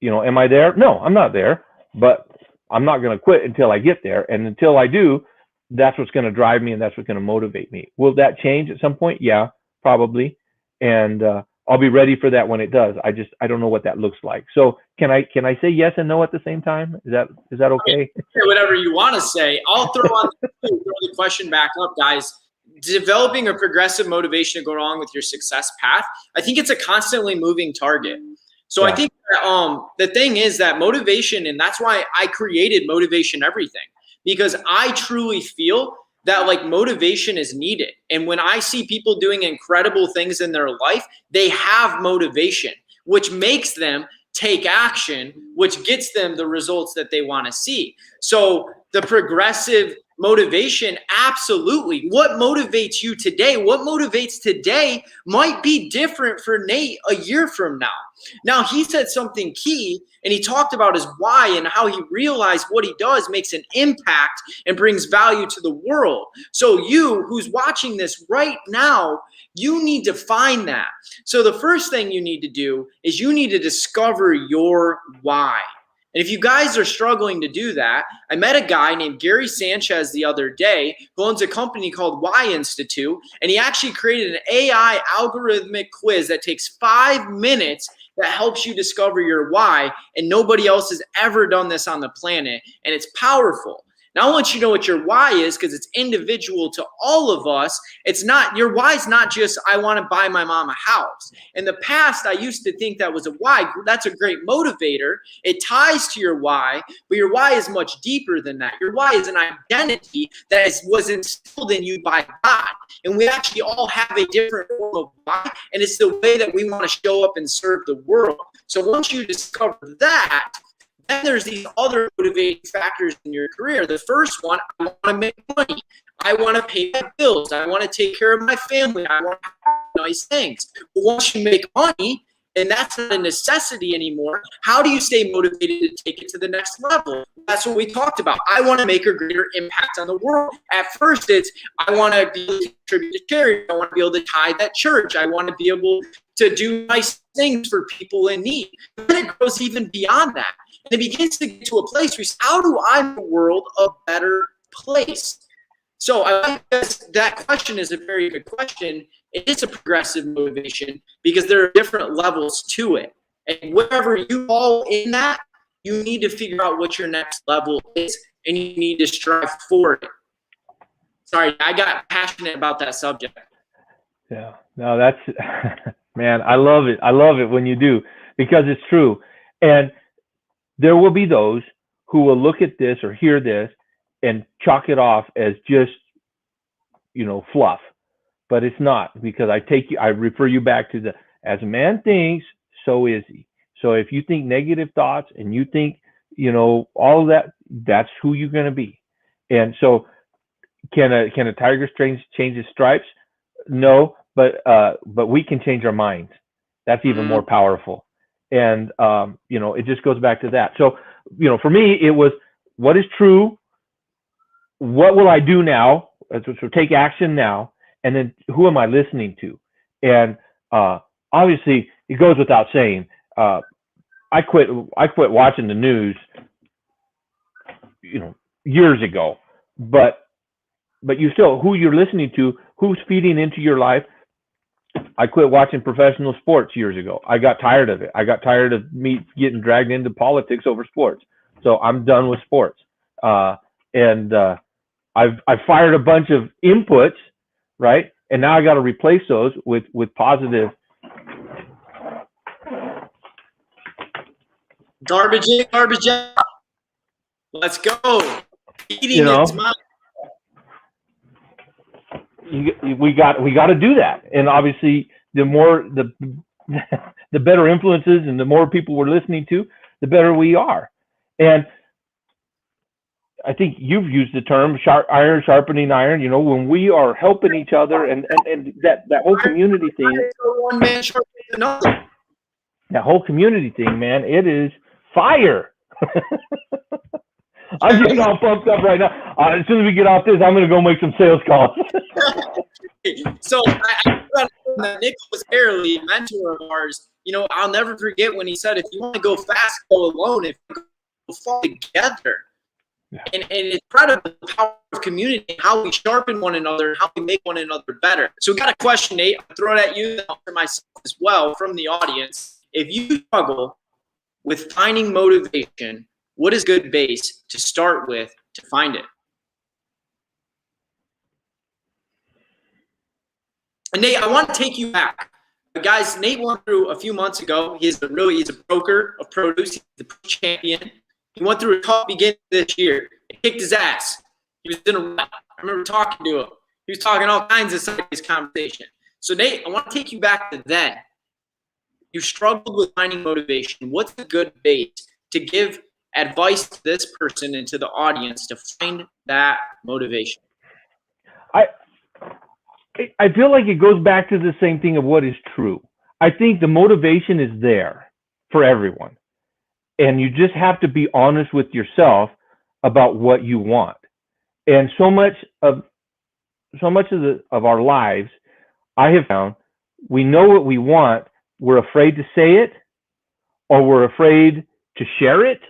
am I there? No, I'm not there, but I'm not going to quit until I get there. And until I do, that's what's going to drive me, and that's what's going to motivate me. Will that change at some point? Yeah, probably. And I'll be ready for that when it does. I don't know what that looks like. So can I say yes and no at the same time? Is that okay? Whatever you want to say. I'll throw the question back up, guys. Developing a progressive motivation to go along with your success path, I think it's a constantly moving target. So yeah. I think that, the thing is that motivation, and that's why I created Motivation Everything, because I truly feel that like motivation is needed. And when I see people doing incredible things in their life, they have motivation, which makes them take action, which gets them the results that they want to see. So the progressive motivation, absolutely. What motivates you today, what motivates today might be different for Nate a year from now. Now, he said something key, and he talked about his why and how he realized what he does makes an impact and brings value to the world. So you who's watching this right now, you need to find that. So the first thing you need to do is you need to discover your why. And if you guys are struggling to do that, I met a guy named Gary Sanchez the other day who owns a company called Y Institute, and he actually created an AI algorithmic quiz that takes 5 minutes that helps you discover your why, and nobody else has ever done this on the planet, and it's powerful. Now, I want you to know what your why is because it's individual to all of us. It's not, your why is not just, I want to buy my mom a house. In the past, I used to think that was a why. That's a great motivator. It ties to your why, but your why is much deeper than that. Your why is an identity that was instilled in you by God. And we actually all have a different form of why, and it's the way that we want to show up and serve the world. So once you discover that, then there's these other motivating factors in your career. The first one, I want to make money. I want to pay my bills. I want to take care of my family. I want to have nice things. But once you make money, and that's not a necessity anymore, how do you stay motivated to take it to the next level? That's what we talked about. I want to make a greater impact on the world. At first, it's I want to be able to contribute to charity. I want to be able to tithe at church. I want to be able to do nice things for people in need. But then it goes even beyond that. And it begins to get to a place where you say, how do I make the world a better place? So I think that question is a very good question. It is a progressive motivation because there are different levels to it. And wherever you fall in that, you need to figure out what your next level is, and you need to strive for it. Sorry, I got passionate about that subject. Yeah, no, that's, man, I love it. I love it when you do, because it's true. And there will be those who will look at this or hear this and chalk it off as just, fluff. But it's not, because I refer you back to the, as a man thinks, so is he. So if you think negative thoughts and you think, all of that, that's who you're going to be. And so can a tiger change his stripes? No, but we can change our minds. That's even more powerful. And, it just goes back to that. So, for me, it was, what is true? What will I do now? So take action now. And then who am I listening to? And obviously, it goes without saying, I quit watching the news, years ago. But you still, who you're listening to, who's feeding into your life. I quit watching professional sports years ago. I got tired of it. I got tired of me getting dragged into politics over sports. So I'm done with sports. I've fired a bunch of inputs, right? And now I got to replace those with positive. Garbage in, garbage out. Let's go. Eating it's mine. We got to do that. And obviously, the better influences and the more people we're listening to, the better we are. And I think you've used the term iron sharpening iron. When we are helping each other and that whole community thing. One man sharpening another. That whole community thing, man, it is fire. I'm getting all pumped up right now. As soon as we get off this, I'm going to go make some sales calls. So Nick was Fairley, a mentor of ours. I'll never forget when he said, if you want to go fast, go alone. If you go fall together. Yeah. And it's incredible the power of community, how we sharpen one another, how we make one another better. So we got a question, Nate. I'll throw it at you for myself as well from the audience. If you struggle with finding motivation, what is good base to start with to find it? And Nate, I want to take you back. Guys, Nate went through a few months ago. He's a broker of produce. He's the produce champion. He went through a tough beginning this year. It kicked his ass. He was in a rut. I remember talking to him. He was talking all kinds of sideways conversation. So Nate, I want to take you back to then. You struggled with finding motivation. What's a good base to give advice to this person and to the audience to find that motivation? I feel like it goes back to the same thing of what is true. I think the motivation is there for everyone. And you just have to be honest with yourself about what you want. And so much of our lives, I have found, we know what we want, we're afraid to say it, or we're afraid to share it,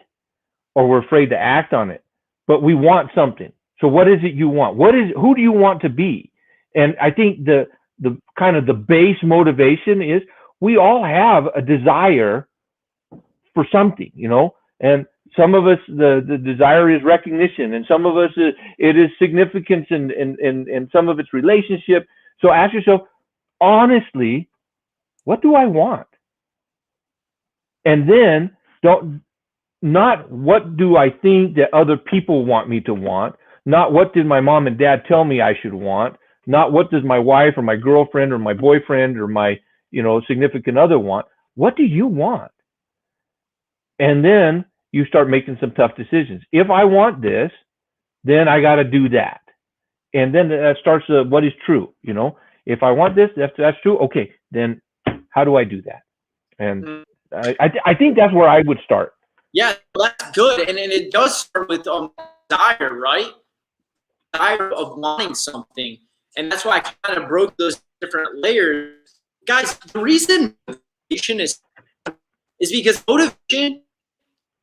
or we're afraid to act on it. But we want something. So what is it you want? Who do you want to be? And I think the kind of the base motivation is we all have a desire for something, you know, and some of us, the desire is recognition, and some of us, it is significance, and some of it's relationship. So ask yourself, honestly, what do I want? And then not what do I think that other people want me to want, not what did my mom and dad tell me I should want, not what does my wife or my girlfriend or my boyfriend or my, significant other want. What do you want? And then you start making some tough decisions. If I want this, then I got to do that. And then that starts what is true, If I want this, that's true. Okay, then how do I do that? And I think that's where I would start. Yeah, that's good. And it does start with desire, right? Desire of wanting something. And that's why I kind of broke those different layers. Guys, the reason motivation is because motivation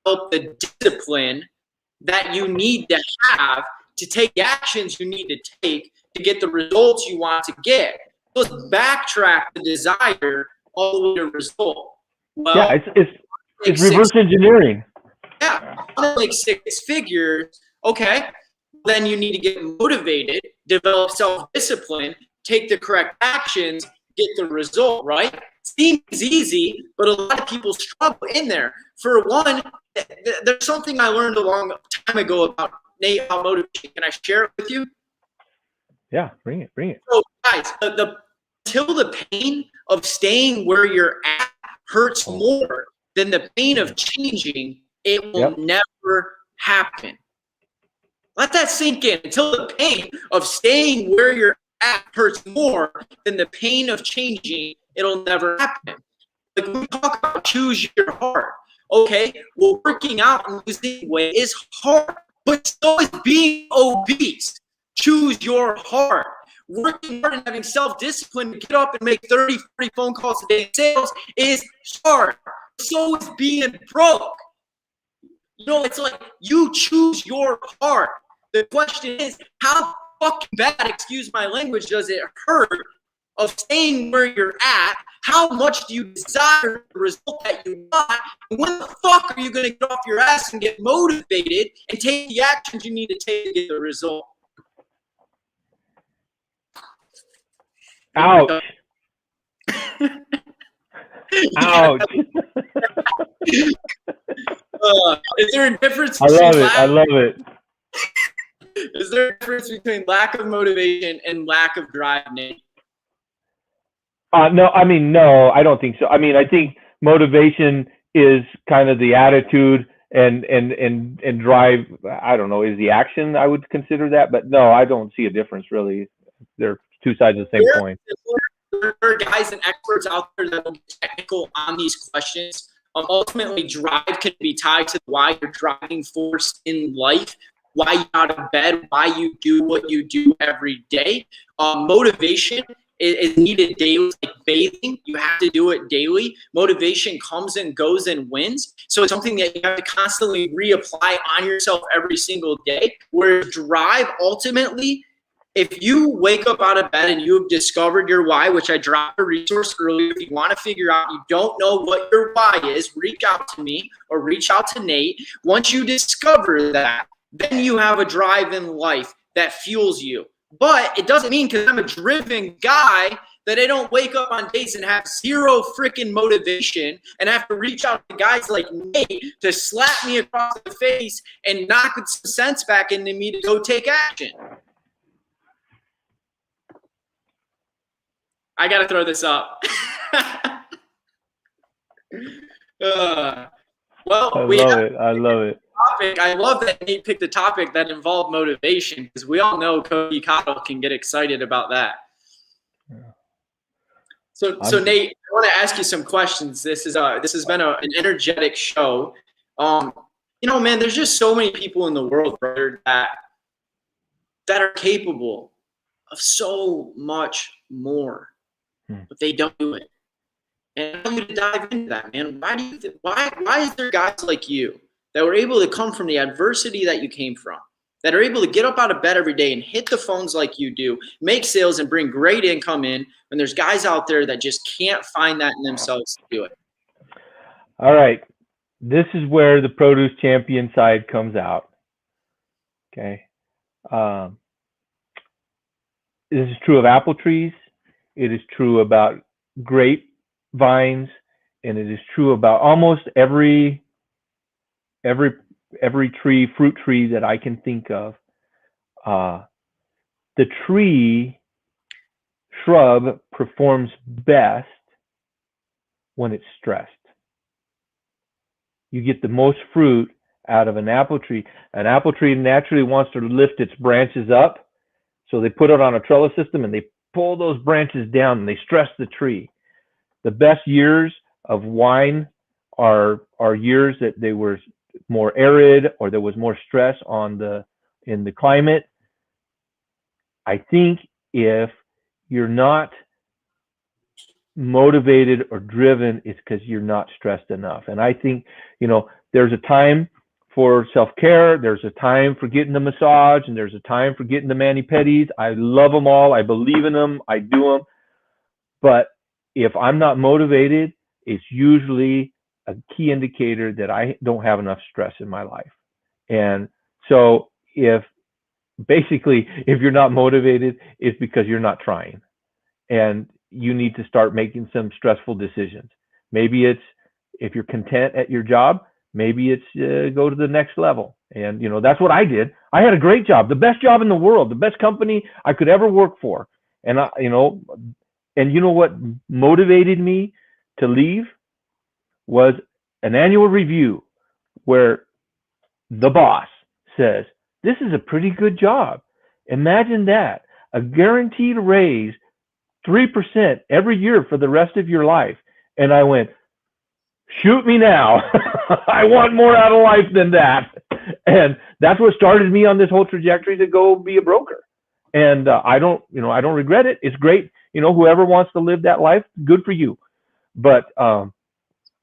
helps the discipline that you need to have to take the actions you need to take to get the results you want to get. So let's backtrack the desire all the way to result. Well, yeah, it's reverse engineering. Yeah, I want to make 6 figures. Okay, then you need to get motivated, develop self-discipline, take the correct actions, get the result, right? Seems easy, but a lot of people struggle in there. For one, there's something I learned a long time ago about Nate, about motivation. Can I share it with you? Yeah, bring it. So, guys, until the pain of staying where you're at hurts more than the pain of changing, it will never happen. Let that sink in. Until the pain of staying where you're at hurts more than the pain of changing, it'll never happen. Like we talk about choose your heart. Okay, well, working out and losing weight is hard, but so is being obese. Choose your heart. Working hard and having self-discipline to get up and make 30, 40 phone calls a day in sales is hard. So is being broke. It's like you choose your heart. The question is, how fucking bad, excuse my language, does it hurt of staying where you're at? How much do you desire the result that you want? And when the fuck are you going to get off your ass and get motivated and take the actions you need to take to get the result? Ouch. Ouch. Is there a difference? I love it. Is there a difference between lack of motivation and lack of drive, Nate? No, I don't think so. I think motivation is kind of the attitude and drive, I don't know, is the action, I would consider that. But no, I don't see a difference really. They're two sides of the same coin. There are guys and experts out there that will be technical on these questions. Ultimately, drive can be tied to why you're driving force in life, why you're out of bed, why you do what you do every day. Motivation is needed daily, like bathing. You have to do it daily. Motivation comes and goes and wins. So it's something that you have to constantly reapply on yourself every single day. Whereas drive, ultimately, if you wake up out of bed and you have discovered your why, which I dropped a resource earlier, if you want to figure out, you don't know what your why is, reach out to me or reach out to Nate. Once you discover that, then you have a drive in life that fuels you. But it doesn't mean because I'm a driven guy that I don't wake up on days and have zero freaking motivation and have to reach out to guys like Nate to slap me across the face and knock some sense back into me to go take action. I got to throw this up. Well, I we love have it. I love it. topic. I love that Nate picked a topic that involved motivation, because we all know Cody Cottle can get excited about that. Yeah. So Nate, I want to ask you some questions. This has been an energetic show. Man, there's just so many people in the world, brother, that are capable of so much more, but they don't do it. And I want you to dive into that, man. Why is there guys like you that were able to come from the adversity that you came from, that are able to get up out of bed every day and hit the phones like you do, make sales and bring great income in, when there's guys out there that just can't find that in themselves to do it? All right. This is where the produce champion side comes out. Okay. This is true of apple trees. It is true about grapevines, and it is true about almost every fruit tree that I can think of. The shrub performs best when it's stressed. You get the most fruit out of an apple tree. An apple tree naturally wants to lift its branches up, so they put it on a trellis system and they pull those branches down and they stress the tree. The best years of wine are years that they were more arid, or there was more stress in the climate. I think if you're not motivated or driven, it's because you're not stressed enough. And I think, there's a time for self-care, there's a time for getting the massage, and there's a time for getting the mani-pedis. I love them all. I believe in them. I do them. But if I'm not motivated, it's usually a key indicator that I don't have enough stress in my life. And so if you're not motivated, it's because you're not trying. And you need to start making some stressful decisions. Maybe it's, if you're content at your job, maybe it's go to the next level. And, that's what I did. I had a great job, the best job in the world, the best company I could ever work for. And, what motivated me to leave was an annual review where the boss says, "This is a pretty good job. Imagine that, a guaranteed raise 3% every year for the rest of your life." And I went, shoot me now. I want more out of life than that. And that's what started me on this whole trajectory to go be a broker. And I don't regret it. It's great. Whoever wants to live that life, good for you. But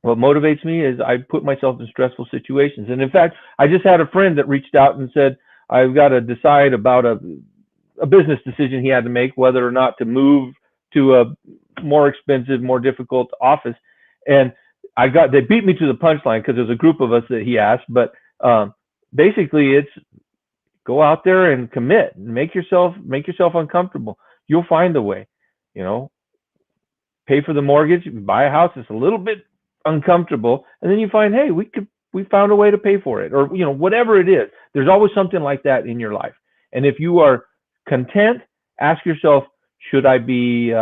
what motivates me is I put myself in stressful situations. And in fact, I just had a friend that reached out and said, I've got to decide about a business decision he had to make, whether or not to move to a more expensive, more difficult office. And they beat me to the punchline because there's a group of us that he asked, but basically it's go out there and commit and make yourself uncomfortable. You'll find a way, pay for the mortgage, buy a house. It's a little bit uncomfortable. And then you find, hey, we found a way to pay for it, or, whatever it is. There's always something like that in your life. And if you are content, ask yourself, should I be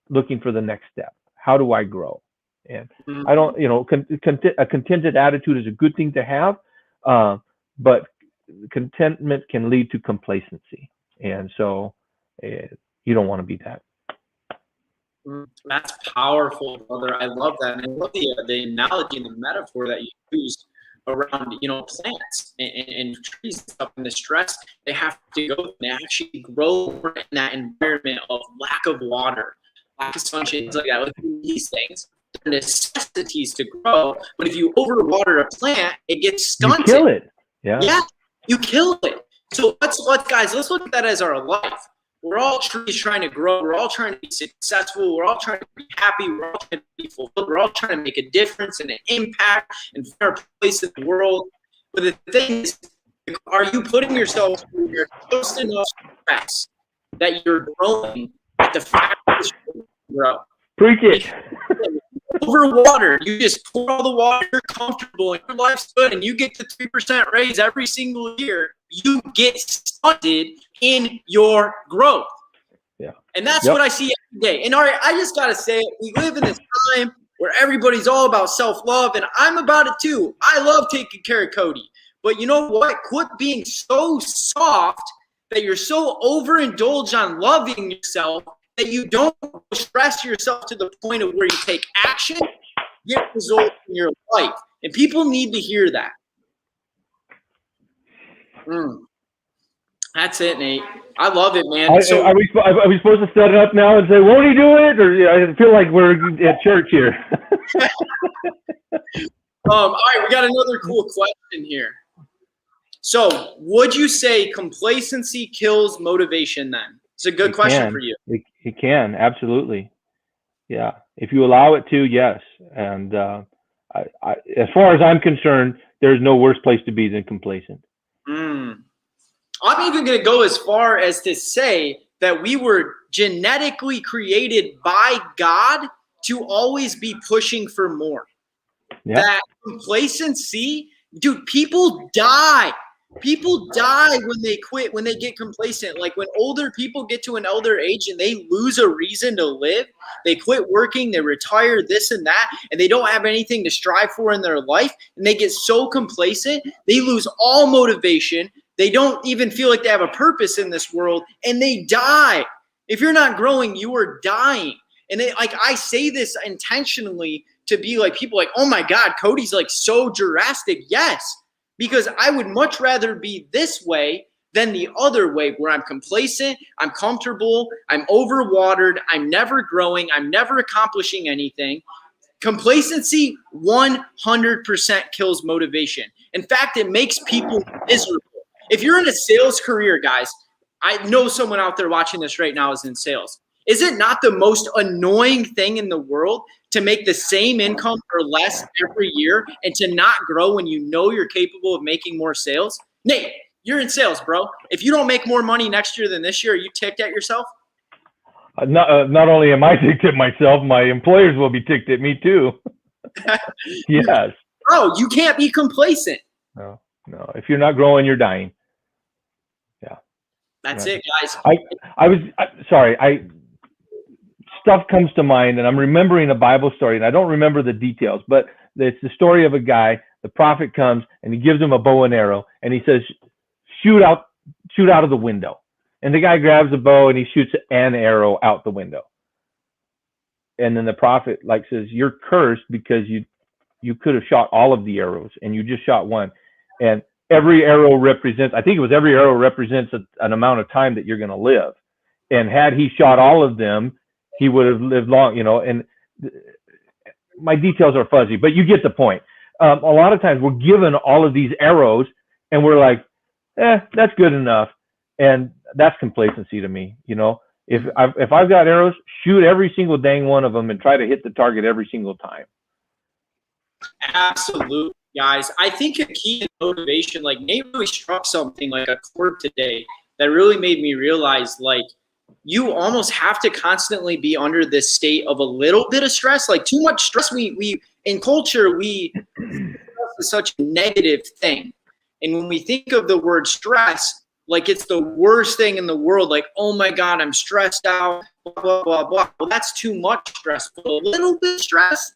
looking for the next step? How do I grow? And I don't, a contented attitude is a good thing to have, but contentment can lead to complacency. And so you don't want to be that. That's powerful, brother. I love that. And I love the analogy and the metaphor that you used around, plants and trees and stuff, and the stress they have to go through. They actually grow in that environment of lack of water, lack of sunshine, things like that. With these things, they're necessities to grow. But if you overwater a plant, it gets stunted. You kill it. Yeah, you kill it. So let's look at that as our life. We're all trees trying to grow. We're all trying to be successful. We're all trying to be happy. We're all trying to be fulfilled. We're all trying to make a difference and an impact and find our place in the world. But the thing is, are you putting yourself through your close enough stress that you're growing at the fastest rate you grow? Preach it. Over water, you just pour all the water, you're comfortable, and your life's good, and you get the 3% raise every single year. You get stunted in your growth. Yeah. And that's what I see every day. And all right, I just got to say it. We live in this time where everybody's all about self-love, and I'm about it too. I love taking care of Cody. But you know what? Quit being so soft that you're so overindulged on loving yourself that you don't stress yourself to the point of where you take action, get results in your life. And people need to hear that. That's it, Nate. I love it, man. Are we supposed to set it up now and say, won't he do it? Or I feel like we're at church here. All right, we got another cool question here. So would you say complacency kills motivation then? It's a good question for you. It can, absolutely. Yeah. If you allow it to, yes. And as far as I'm concerned, there's no worse place to be than complacent. I'm even going to go as far as to say that we were genetically created by God to always be pushing for more. Yeah. That complacency, dude, people die. People die when they quit, when they get complacent. Like when older people get to an elder age and they lose a reason to live, they quit working, they retire, this and that, and they don't have anything to strive for in their life, and they get so complacent, they lose all motivation. They don't even feel like they have a purpose in this world, and they die. If you're not growing, you are dying. And I say this intentionally to be like people like, oh my God, Cody's like so drastic. Yes, because I would much rather be this way than the other way where I'm complacent, I'm comfortable, I'm overwatered, I'm never growing, I'm never accomplishing anything. Complacency 100% kills motivation. In fact, it makes people miserable. If you're in a sales career, guys, I know someone out there watching this right now is in sales. Is it not the most annoying thing in the world to make the same income or less every year and to not grow when you know you're capable of making more sales? Nate, you're in sales, bro. If you don't make more money next year than this year, are you ticked at yourself? Not only am I ticked at myself, my employers will be ticked at me too. Yes. Bro, you can't be complacent. No. If you're not growing, you're dying. Yeah. That's it, guys. Stuff comes to mind, and I'm remembering a Bible story, and I don't remember the details, but it's the story of a guy. The prophet comes, and he gives him a bow and arrow, and he says, shoot out of the window. And the guy grabs a bow, and he shoots an arrow out the window. And then the prophet says, you're cursed because you could have shot all of the arrows, and you just shot one. And every arrow represents an amount of time that you're going to live. And had he shot all of them, he would have lived long, and my details are fuzzy, but you get the point. A lot of times we're given all of these arrows and we're like, that's good enough. And that's complacency to me. If I've got arrows, shoot every single dang one of them and try to hit the target every single time. Absolutely, guys. I think a key motivation, like Nate really struck something like a chord today that really made me realize, you almost have to constantly be under this state of a little bit of stress. Like too much stress, we in culture, stress is such a negative thing. And when we think of the word stress, like it's the worst thing in the world, like, oh my God, I'm stressed out, blah, blah, blah, blah. Well, that's too much stress. But a little bit of stress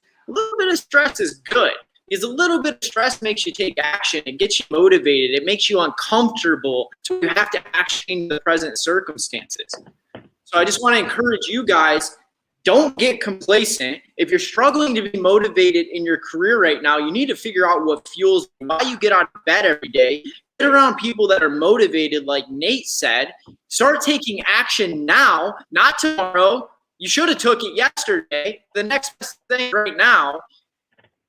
is good. Because a little bit of stress makes you take action. It gets you motivated. It makes you uncomfortable. So you have to actually in the present circumstances. So I just want to encourage you guys, don't get complacent. If you're struggling to be motivated in your career right now, you need to figure out what fuels you, why you get out of bed every day. Get around people that are motivated, like Nate said. Start taking action now, not tomorrow. You should have took it yesterday. The next best thing right now.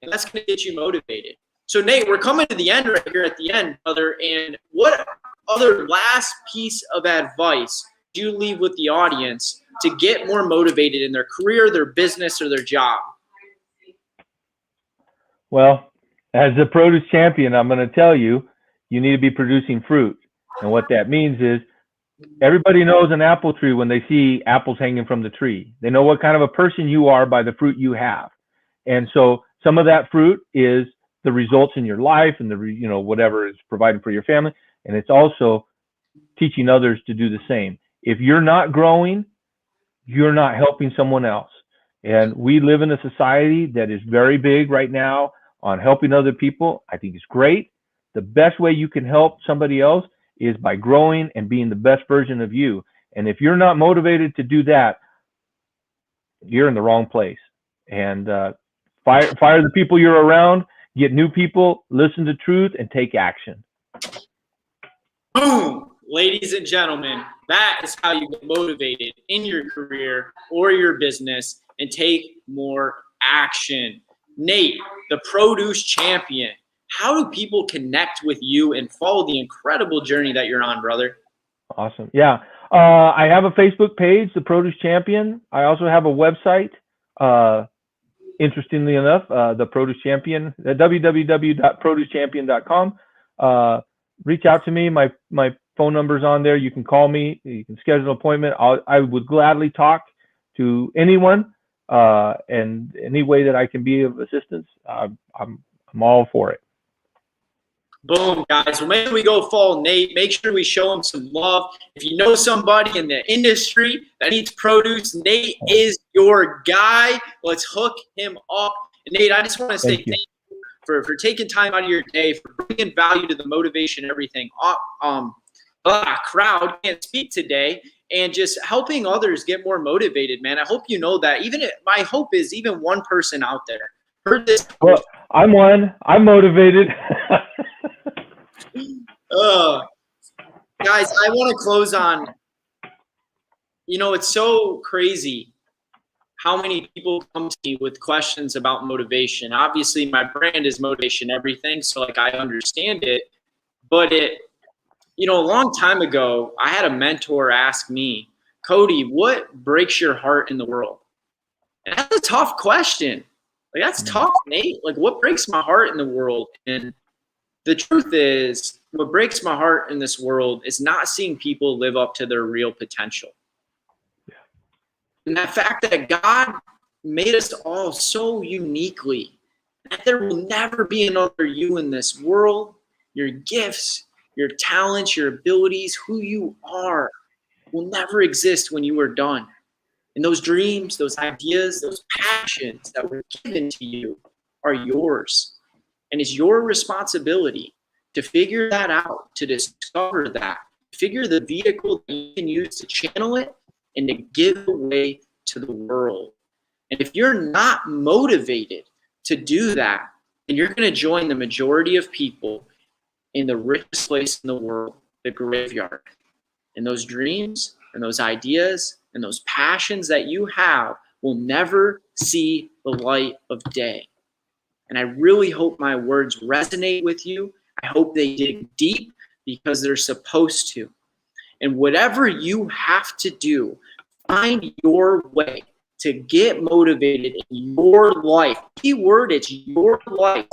And that's going to get you motivated. So, Nate, we're coming to the end right here at the end, brother. And what other last piece of advice do you leave with the audience to get more motivated in their career, their business, or their job? Well, as the produce champion, I'm going to tell you, you need to be producing fruit. And what that means is everybody knows an apple tree when they see apples hanging from the tree. They know what kind of a person you are by the fruit you have. And so some of that fruit is the results in your life and whatever is provided for your family. And it's also teaching others to do the same. If you're not growing, you're not helping someone else. And we live in a society that is very big right now on helping other people. I think it's great. The best way you can help somebody else is by growing and being the best version of you. And if you're not motivated to do that, you're in the wrong place. And fire the people you're around, get new people, listen to truth, and take action. Boom! Ladies and gentlemen, that is how you get motivated in your career or your business and take more action. Nate, the Produce Champion, how do people connect with you and follow the incredible journey that you're on, brother? Awesome. Yeah. I have a Facebook page, The Produce Champion. I also have a website, interestingly enough, The Produce Champion, www.producechampion.com. Reach out to me. My phone number's on there. You can call me. You can schedule an appointment. I would gladly talk to anyone, and any way that I can be of assistance. I'm all for it. Boom, guys. Well, make sure we go follow Nate. Make sure we show him some love. If you know somebody in the industry that needs produce, Nate is your guy. Let's hook him up. And Nate, I just want to say thank you for taking time out of your day, for bringing value to the motivation, everything. Crowd can't speak today, and just helping others get more motivated, man. I hope you know that. My hope is even one person out there heard this. Well, I'm one. I'm motivated. Guys, I want to close on, it's so crazy how many people come to me with questions about motivation. Obviously, my brand is Motivation Everything, so I understand it. But a long time ago, I had a mentor ask me, Cody, what breaks your heart in the world? And that's a tough question. That's tough, Nate. What breaks my heart in the world? And the truth is, what breaks my heart in this world is not seeing people live up to their real potential. Yeah. And that fact that God made us all so uniquely, that there will never be another you in this world. Your gifts, your talents, your abilities, who you are will never exist when you are done. And those dreams, those ideas, those passions that were given to you are yours. And it's your responsibility to figure that out, to discover that, figure the vehicle that you can use to channel it and to give away to the world. And if you're not motivated to do that, then you're going to join the majority of people in the richest place in the world, the graveyard. And those dreams and those ideas and those passions that you have will never see the light of day. And I really hope my words resonate with you. I hope they dig deep, because they're supposed to. And whatever you have to do, find your way to get motivated in your life. Key word, it's your life.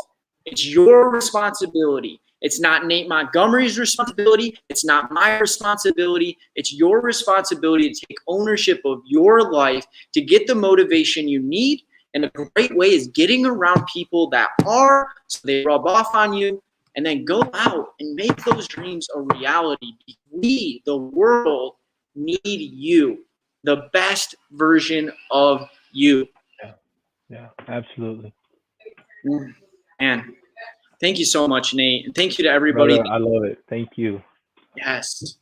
It's your responsibility. It's not Nate Montgomery's responsibility. It's not my responsibility. It's your responsibility to take ownership of your life, to get the motivation you need. And a great way is getting around people that are, so they rub off on you, and then go out and make those dreams a reality. We, the world, need you, the best version of you. Yeah, absolutely. Man, thank you so much, Nate. And thank you to everybody. Brother, I love it. Thank you. Yes.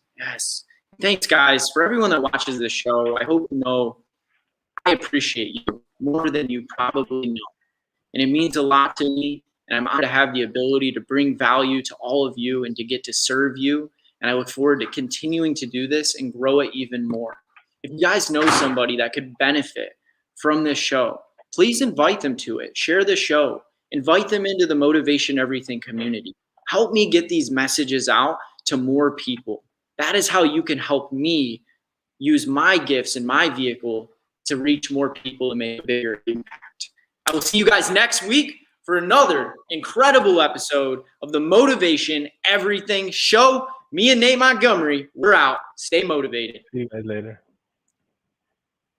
Thanks, guys. For everyone that watches this show, I hope you know I appreciate you more than you probably know. And it means a lot to me. And I'm honored to have the ability to bring value to all of you and to get to serve you. And I look forward to continuing to do this and grow it even more. If you guys know somebody that could benefit from this show, please invite them to it. Share the show. Invite them into the Motivation Everything community. Help me get these messages out to more people. That is how you can help me use my gifts and my vehicle to reach more people and make a bigger impact. I will see you guys next week for another incredible episode of the Motivation Everything Show. Me and Nate Montgomery, we're out. Stay motivated. See you guys later.